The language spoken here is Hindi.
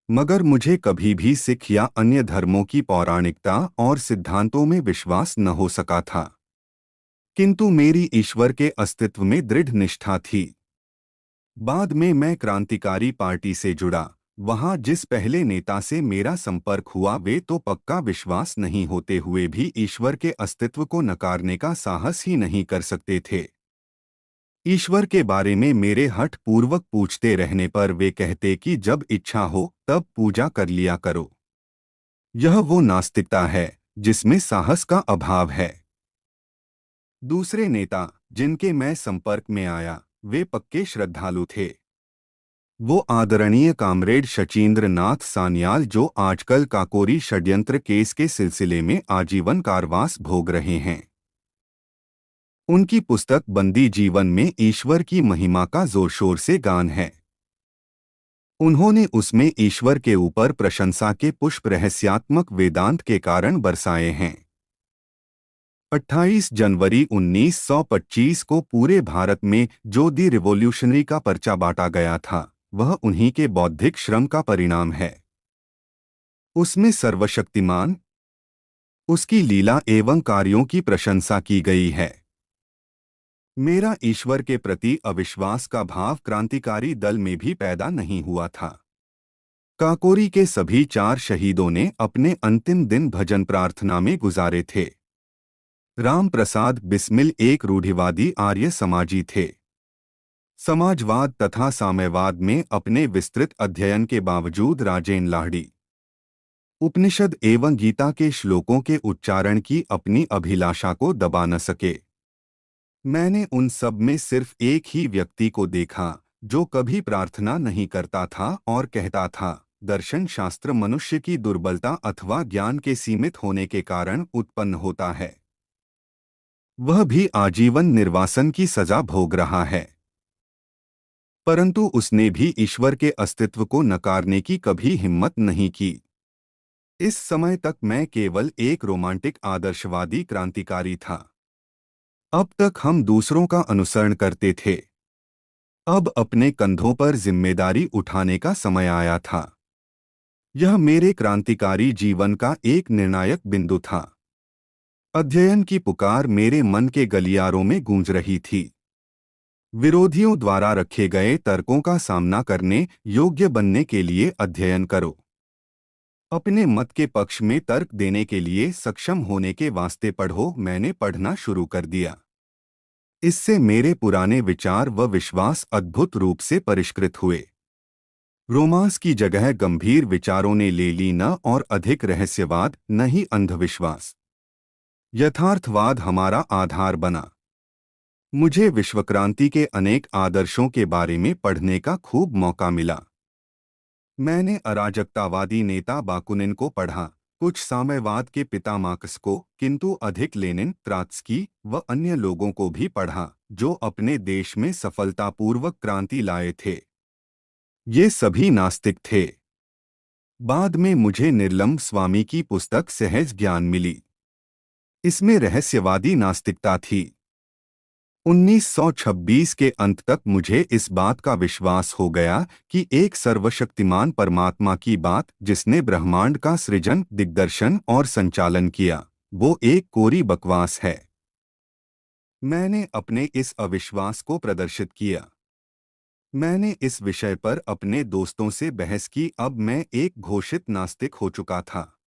मगर मुझे कभी भी सिख या अन्य धर्मों की पौराणिकता और सिद्धांतों में विश्वास न हो सका था। किंतु मेरी ईश्वर के अस्तित्व में दृढ़ निष्ठा थी। बाद में मैं क्रांतिकारी पार्टी से जुड़ा। वहां जिस पहले नेता से मेरा संपर्क हुआ वे तो पक्का विश्वास नहीं होते हुए भी ईश्वर के अस्तित्व को नकारने का साहस ही नहीं कर सकते थे। ईश्वर के बारे में मेरे हठ पूर्वक पूछते रहने पर वे कहते कि जब इच्छा हो तब पूजा कर लिया करो। यह वो नास्तिकता है जिसमें साहस का अभाव है। दूसरे नेता जिनके मैं संपर्क में आया वे पक्के श्रद्धालु थे। वो आदरणीय कामरेड शचीन्द्र नाथ सान्याल जो आजकल काकोरी षड्यंत्र केस के सिलसिले में आजीवन कारावास भोग रहे हैं। उनकी पुस्तक बंदी जीवन में ईश्वर की महिमा का जोर शोर से गान है। उन्होंने उसमें ईश्वर के ऊपर प्रशंसा के पुष्प रहस्यात्मक वेदांत के कारण बरसाए हैं। 28 जनवरी 1925 को पूरे भारत में जो दी रिवॉल्यूशनरी का पर्चा बांटा गया था वह उन्हीं के बौद्धिक श्रम का परिणाम है। उसमें सर्वशक्तिमान उसकी लीला एवं कार्यों की प्रशंसा की गई है। मेरा ईश्वर के प्रति अविश्वास का भाव क्रांतिकारी दल में भी पैदा नहीं हुआ था। काकोरी के सभी 4 शहीदों ने अपने अंतिम दिन भजन प्रार्थना में गुजारे थे। राम प्रसाद बिस्मिल एक रूढ़िवादी आर्य समाजी थे। समाजवाद तथा साम्यवाद में अपने विस्तृत अध्ययन के बावजूद राजेन लाहिड़ी उपनिषद एवं गीता के श्लोकों के उच्चारण की अपनी अभिलाषा को दबा न सके। मैंने उन सब में सिर्फ एक ही व्यक्ति को देखा जो कभी प्रार्थना नहीं करता था और कहता था दर्शन शास्त्र मनुष्य की दुर्बलता अथवा ज्ञान के सीमित होने के कारण उत्पन्न होता है। वह भी आजीवन निर्वासन की सजा भोग रहा है। परंतु उसने भी ईश्वर के अस्तित्व को नकारने की कभी हिम्मत नहीं की। इस समय तक मैं केवल एक रोमांटिक आदर्शवादी क्रांतिकारी था। अब तक हम दूसरों का अनुसरण करते थे। अब अपने कंधों पर जिम्मेदारी उठाने का समय आया था। यह मेरे क्रांतिकारी जीवन का एक निर्णायक बिंदु था। अध्ययन की पुकार मेरे मन के गलियारों में गूंज रही थी। विरोधियों द्वारा रखे गए तर्कों का सामना करने योग्य बनने के लिए अध्ययन करो। अपने मत के पक्ष में तर्क देने के लिए सक्षम होने के वास्ते पढ़ो। मैंने पढ़ना शुरू कर दिया। इससे मेरे पुराने विचार व विश्वास अद्भुत रूप से परिष्कृत हुए। रोमांस की जगह गंभीर विचारों ने ले ली न और अधिक रहस्यवाद न ही अंधविश्वास। यथार्थवाद हमारा आधार बना। मुझे विश्वक्रांति के अनेक आदर्शों के बारे में पढ़ने का खूब मौका मिला। मैंने अराजकतावादी नेता बाकुनिन को पढ़ा, कुछ साम्यवाद के पिता मार्क्स को, किंतु अधिक लेनिन, त्रोत्स्की व अन्य लोगों को भी पढ़ा जो अपने देश में सफलतापूर्वक क्रांति लाए थे। ये सभी नास्तिक थे। बाद में मुझे निर्लम्ब स्वामी की पुस्तक सहज ज्ञान मिली। इसमें रहस्यवादी नास्तिकता थी। 1926 के अंत तक मुझे इस बात का विश्वास हो गया कि एक सर्वशक्तिमान परमात्मा की बात जिसने ब्रह्मांड का सृजन, दिग्दर्शन और संचालन किया, वो एक कोरी बकवास है। मैंने अपने इस अविश्वास को प्रदर्शित किया। मैंने इस विषय पर अपने दोस्तों से बहस की। अब मैं एक घोषित नास्तिक हो चुका था।